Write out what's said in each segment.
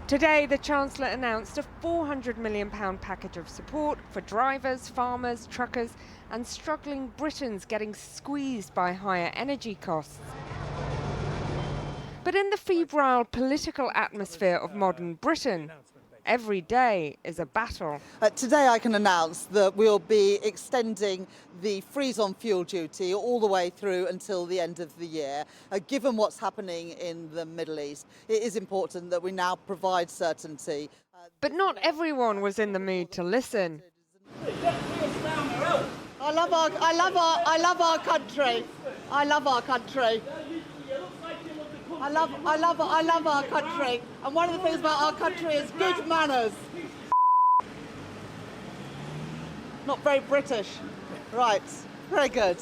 Today, the Chancellor announced a £400 million package of support for drivers, farmers, truckers and struggling Britons getting squeezed by higher energy costs. But in the febrile political atmosphere of modern Britain, every day is a battle. Today I can announce that we'll be extending the freeze-on fuel duty all the way through until the end of the year. Given what's happening in the Middle East, it is important that we now provide certainty. But not everyone was in the mood to listen. I love our country. I love our country. I love our country. And one of the things about our country is good manners. Not very British. Right. Very good.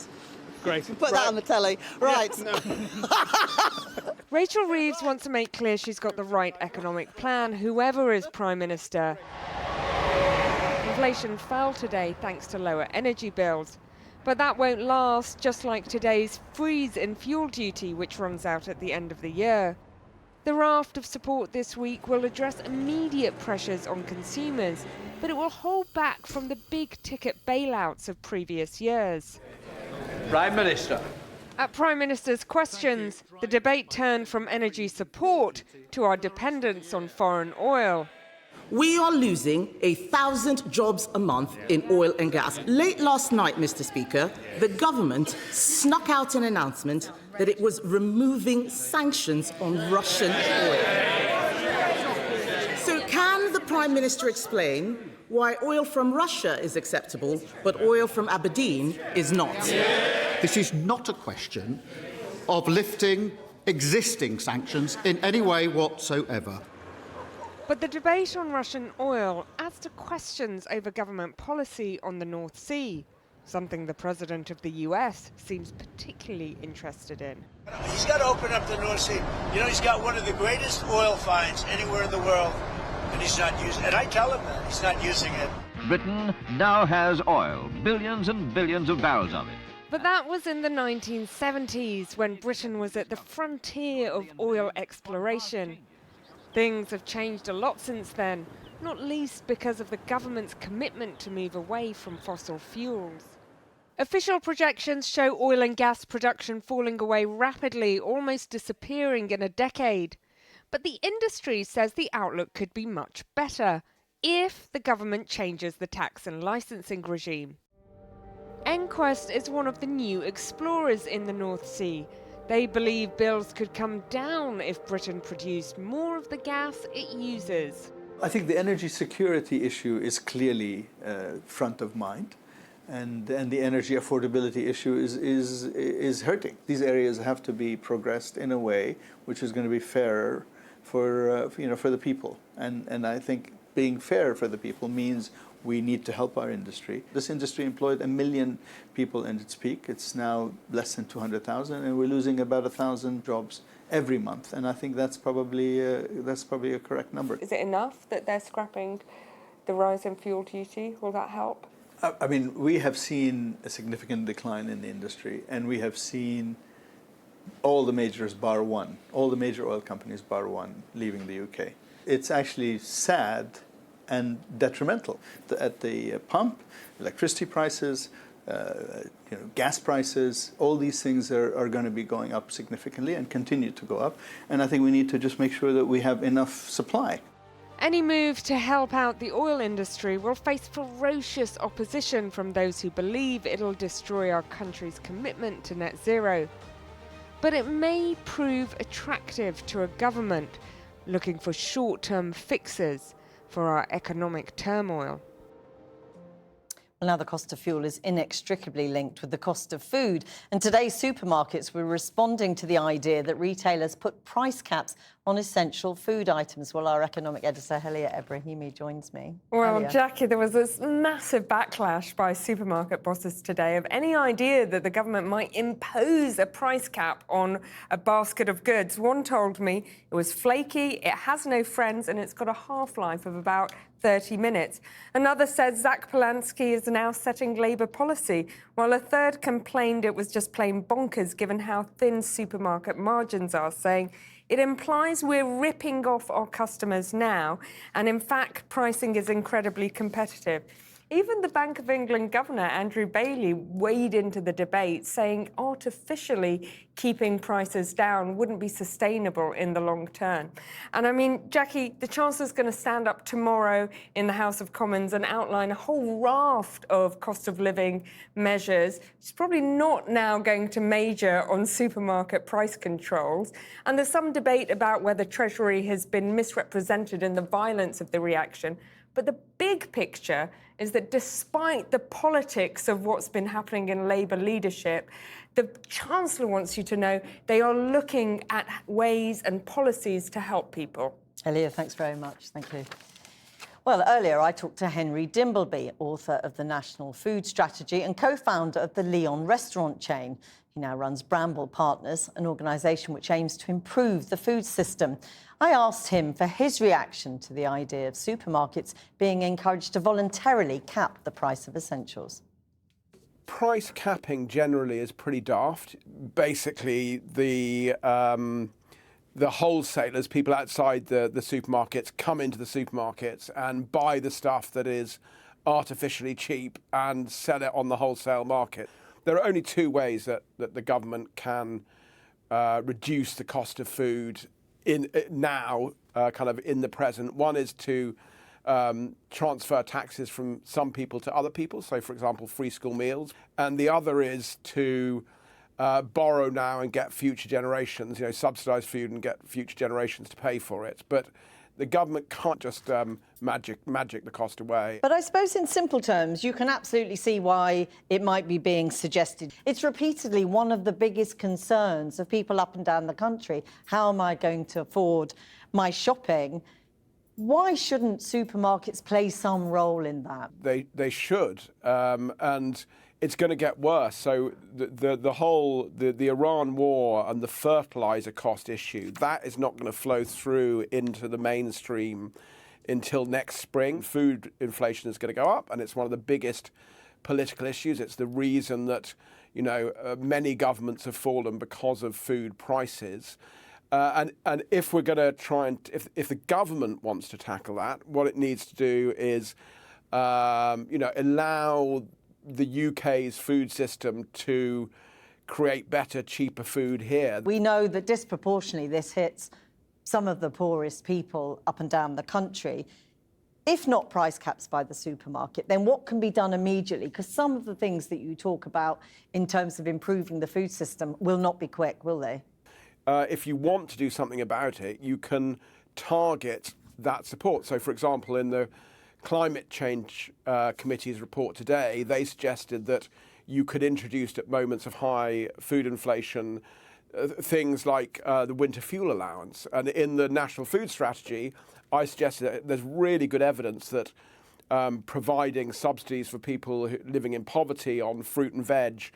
Great. Put that on the telly. Right. Yeah, no. Rachel Reeves wants to make clear she's got the right economic plan, whoever is Prime Minister. Inflation fell today thanks to lower energy bills. But that won't last, just like today's freeze in fuel duty, which runs out at the end of the year. The raft of support this week will address immediate pressures on consumers, but it will hold back from the big-ticket bailouts of previous years. Prime Minister. At Prime Minister's questions, the debate turned from energy support to our dependence on foreign oil. We are losing 1,000 jobs a month in oil and gas. Late last night, Mr. Speaker, the government snuck out an announcement that it was removing sanctions on Russian oil. So can the Prime Minister explain why oil from Russia is acceptable, but oil from Aberdeen is not? This is not a question of lifting existing sanctions in any way whatsoever. But the debate on Russian oil adds to questions over government policy on the North Sea, something the President of the US seems particularly interested in. He's got to open up the North Sea. You know, he's got one of the greatest oil finds anywhere in the world, and he's not using it. And I tell him that. He's not using it. Britain now has oil, billions and billions of barrels of it. But that was in the 1970s, when Britain was at the frontier of oil exploration. Things have changed a lot since then, not least because of the government's commitment to move away from fossil fuels. Official projections show oil and gas production falling away rapidly, almost disappearing in a decade. But the industry says the outlook could be much better if the government changes the tax and licensing regime. Enquest is one of the new explorers in the North Sea. They believe bills could come down if Britain produced more of the gas it uses. I think the energy security issue is clearly front of mind, and the energy affordability issue is hurting. These areas have to be progressed in a way which is going to be fairer for the people, and I think being fair for the people means we need to help our industry. This industry employed 1 million people in its peak. It's now less than 200,000, and we're losing about 1,000 jobs every month. And I think that's probably a correct number. Is it enough that they're scrapping the rise in fuel duty? Will that help? I mean, we have seen a significant decline in the industry, and we have seen all the majors bar one, all the major oil companies bar one, leaving the UK. It's actually sad and detrimental. At the pump, electricity prices, gas prices, all these things are going to be going up significantly and continue to go up. And I think we need to just make sure that we have enough supply. Any move to help out the oil industry will face ferocious opposition from those who believe it'll destroy our country's commitment to net zero. But it may prove attractive to a government looking for short-term fixes for our economic turmoil. Well, now the cost of fuel is inextricably linked with the cost of food. And today, supermarkets were responding to the idea that retailers put price caps on essential food items. Well, our economic editor, Helia Ebrahimi, joins me. Well, Helia. Jackie, there was this massive backlash by supermarket bosses today of any idea that the government might impose a price cap on a basket of goods. One told me it was flaky, it has no friends, and it's got a half-life of about 30 minutes. Another said Zach Polanski is now setting Labour policy, while a third complained it was just plain bonkers given how thin supermarket margins are, saying It implies we're ripping off our customers now, and in fact, pricing is incredibly competitive. Even the Bank of England Governor, Andrew Bailey, weighed into the debate, saying artificially keeping prices down wouldn't be sustainable in the long term. And I mean, Jackie, the Chancellor's going to stand up tomorrow in the House of Commons and outline a whole raft of cost of living measures. She's probably not now going to major on supermarket price controls. And there's some debate about whether Treasury has been misrepresented in the violence of the reaction. But the big picture is that despite the politics of what's been happening in Labour leadership, the Chancellor wants you to know they are looking at ways and policies to help people. Elia, thanks very much. Thank you. Well, earlier I talked to Henry Dimbleby, author of the National Food Strategy and co-founder of the Leon restaurant chain. He now runs Bramble Partners, an organisation which aims to improve the food system. I asked him for his reaction to the idea of supermarkets being encouraged to voluntarily cap the price of essentials. Price capping generally is pretty daft. Basically, the wholesalers, people outside the supermarkets, come into the supermarkets and buy the stuff that is artificially cheap and sell it on the wholesale market. There are only two ways that the government can reduce the cost of food in the present. One is to transfer taxes from some people to other people, so for example free school meals, and the other is to borrow now and get future generations, subsidise food and get future generations to pay for it. But the government can't just magic the cost away. But I suppose in simple terms, you can absolutely see why it might be being suggested. It's repeatedly one of the biggest concerns of people up and down the country. How am I going to afford my shopping? Why shouldn't supermarkets play some role in that? They should, and it's going to get worse. So the Iran war and the fertilizer cost issue, that is not going to flow through into the mainstream until next spring. Food inflation is going to go up, and it's one of the biggest political issues. It's the reason that many governments have fallen because of food prices. And if we're going to try and if the government wants to tackle that, what it needs to do is allow the UK's food system to create better, cheaper food here. We know that disproportionately this hits some of the poorest people up and down the country. If not price caps by the supermarket, then what can be done immediately? Because some of the things that you talk about in terms of improving the food system will not be quick, will they? If you want to do something about it, you can target that support. So, for example, in the Climate Change Committee's report today, they suggested that you could introduce at moments of high food inflation things like the winter fuel allowance. And in the National Food Strategy, I suggested that there's really good evidence that providing subsidies for people living in poverty on fruit and veg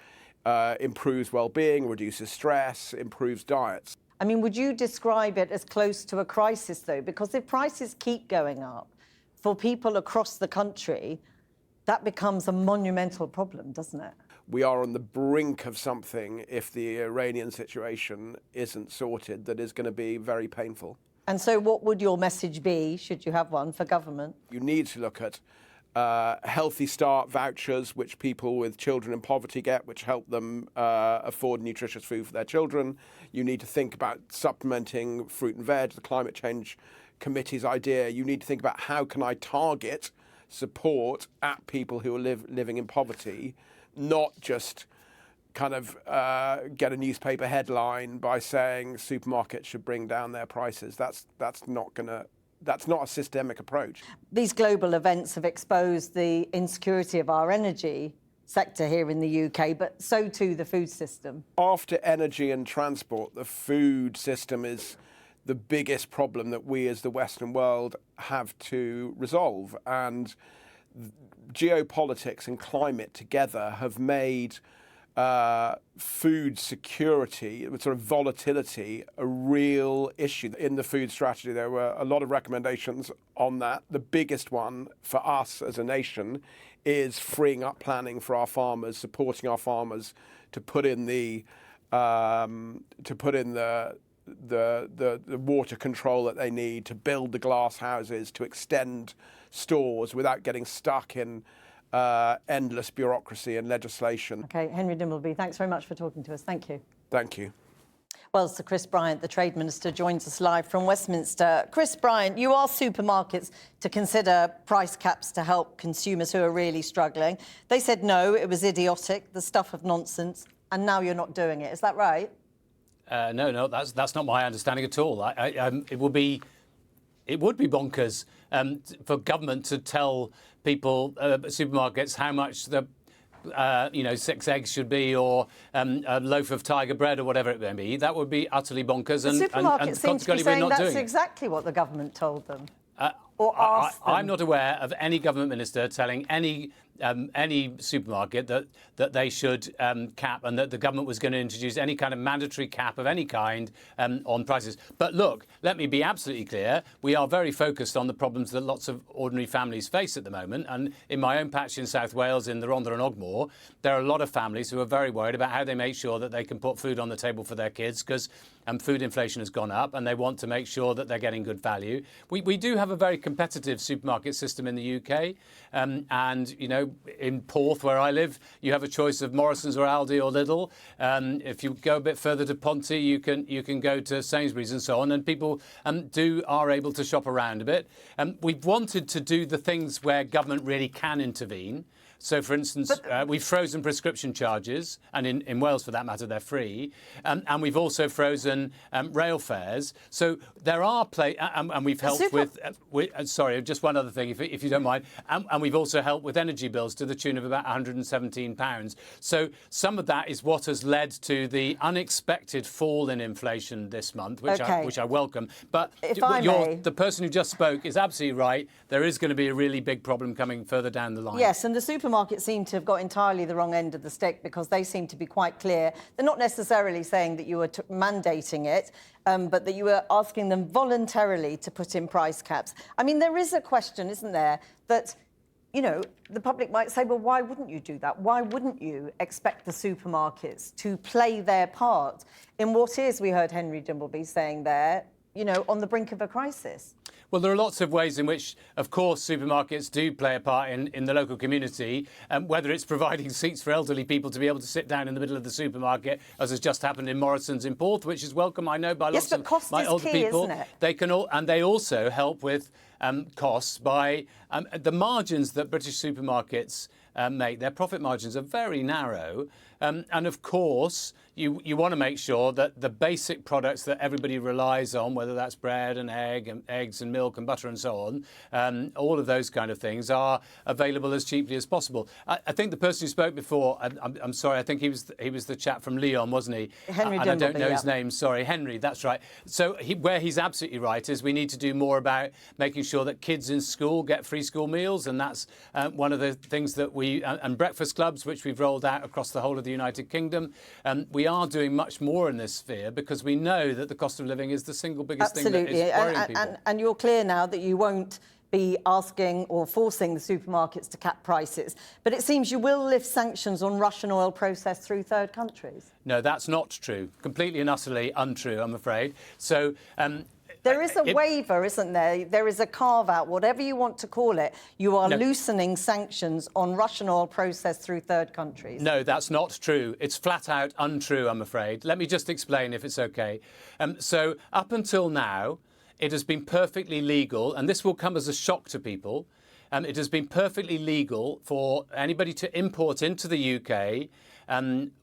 improves well-being, reduces stress, improves diets. I mean, would you describe it as close to a crisis, though? Because if prices keep going up for people across the country, that becomes a monumental problem, doesn't it? We are on the brink of something, if the Iranian situation isn't sorted, that is going to be very painful. And so what would your message be, should you have one, for government? You need to look at Healthy Start vouchers, which people with children in poverty get, which help them afford nutritious food for their children. You need to think about supplementing fruit and veg, the Climate Change Committee's idea. You need to think about how can I target support at people who are living in poverty, not just kind of get a newspaper headline by saying supermarkets should bring down their prices. That's not a systemic approach. These global events have exposed the insecurity of our energy sector here in the UK, but so too the food system. After energy and transport, the food system is the biggest problem that we as the Western world have to resolve. And geopolitics and climate together have made food security, sort of volatility, a real issue. In the food strategy, there were a lot of recommendations on that. The biggest one for us as a nation is freeing up planning for our farmers, supporting our farmers to put in the the water control that they need, to build the glass houses, to extend stores without getting stuck in endless bureaucracy and legislation. OK, Henry Dimbleby, thanks very much for talking to us. Thank you. Thank you. Well, Sir Chris Bryant, the Trade Minister, joins us live from Westminster. Chris Bryant, you asked supermarkets to consider price caps to help consumers who are really struggling. They said no, it was idiotic, the stuff of nonsense, and now you're not doing it. Is that right? No, that's not my understanding at all. It would be bonkers for government to tell people, supermarkets, how much the 6 eggs should be, or a loaf of tiger bread, or whatever it may be. That would be utterly bonkers. The supermarkets seem to be saying that's exactly what the government told them. Or asked them. I'm not aware of any government minister telling any supermarket that they should cap, and that the government was going to introduce any kind of mandatory cap of any kind on prices. But look, let me be absolutely clear. We are very focused on the problems that lots of ordinary families face at the moment. And in my own patch in South Wales, in the Rhondda and Ogmore, there are a lot of families who are very worried about how they make sure that they can put food on the table for their kids, because food inflation has gone up, and they want to make sure that they're getting good value. We do have a very competitive supermarket system in the UK, and in Porth, where I live, you have a choice of Morrison's or Aldi or Lidl. If you go a bit further to Ponty, you can go to Sainsbury's and so on, and people are able to shop around a bit. We've wanted to do the things where government really can intervene. So, for instance, we've frozen prescription charges, and in Wales, for that matter, they're free. And we've also frozen rail fares. So there are and we've helped with sorry, just one other thing, if you don't mind. And we've also helped with energy bills to the tune of about £117. So some of that is what has led to the unexpected fall in inflation this month, which I welcome. But the person who just spoke is absolutely right. There is going to be a really big problem coming further down the line. Yes, and the supermarkets seem to have got entirely the wrong end of the stick, because they seem to be quite clear. They're not necessarily saying that you were mandating it, but that you were asking them voluntarily to put in price caps. I mean, there is a question, isn't there, that, the public might say, well, why wouldn't you do that? Why wouldn't you expect the supermarkets to play their part in what is, we heard Henry Dimbleby saying there, on the brink of a crisis? Well, there are lots of ways in which, of course, supermarkets do play a part in the local community, whether it's providing seats for elderly people to be able to sit down in the middle of the supermarket, as has just happened in Morrison's in Porth, which is welcome, I know, by lots of my older people. Isn't it? They also help with costs by the margins that British supermarkets make. Their profit margins are very narrow. And of course, you want to make sure that the basic products that everybody relies on, whether that's bread and eggs and milk and butter and so on, all of those kind of things are available as cheaply as possible. I think the person who spoke before, I'm sorry, I think he was the chap from Lyon, wasn't he? Henry and I don't know his yeah. name, sorry. Henry, that's right. So where he's absolutely right is we need to do more about making sure that kids in school get free school meals, and that's one of the things that and breakfast clubs, which we've rolled out across the whole of the United Kingdom. We are doing much more in this sphere, because we know that the cost of living is the single biggest thing that is worrying people. And you're clear now that you won't be asking or forcing the supermarkets to cap prices. But it seems you will lift sanctions on Russian oil processed through third countries. No, that's not true. Completely and utterly untrue, I'm afraid. So there is a waiver, isn't there? There is a carve-out, whatever you want to call it. You are loosening sanctions on Russian oil processed through third countries. No, that's not true. It's flat out untrue, I'm afraid. Let me just explain, if it's OK. So up until now, it has been perfectly legal, and this will come as a shock to people. It has been perfectly legal for anybody to import into the UK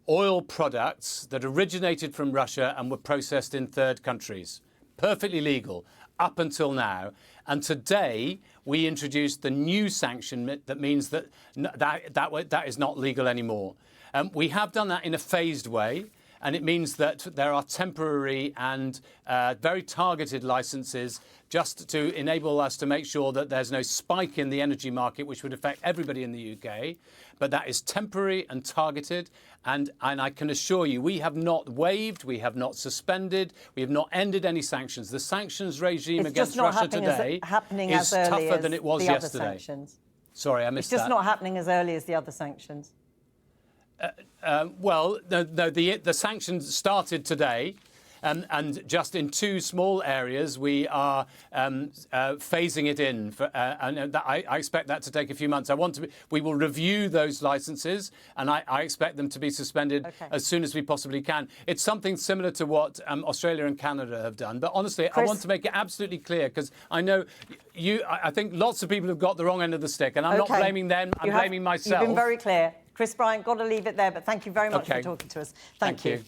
oil products that originated from Russia and were processed in third countries. Perfectly legal up until now. And today we introduced the new sanction that means that that is not legal anymore. We have done that in a phased way. And it means that there are temporary and very targeted licences just to enable us to make sure that there's no spike in the energy market, which would affect everybody in the UK. But that is temporary and targeted. And I can assure you, we have not waived, we have not suspended, we have not ended any sanctions. The sanctions regime against Russia today is tougher than it was yesterday. Sorry, I missed that. It's just not happening as early as the other sanctions. Well, no, the sanctions started today. and just in 2 small areas we are phasing it in. I expect that to take a few months. We will review those licences, and I expect them to be suspended as soon as we possibly can. It's something similar to what Australia and Canada have done. But honestly, Chris? I want to make it absolutely clear, because I know I think lots of people have got the wrong end of the stick, and I'm not blaming them, I'm blaming myself. You've been very clear. Chris Bryant, got to leave it there, but thank you very much for talking to us. Thank you.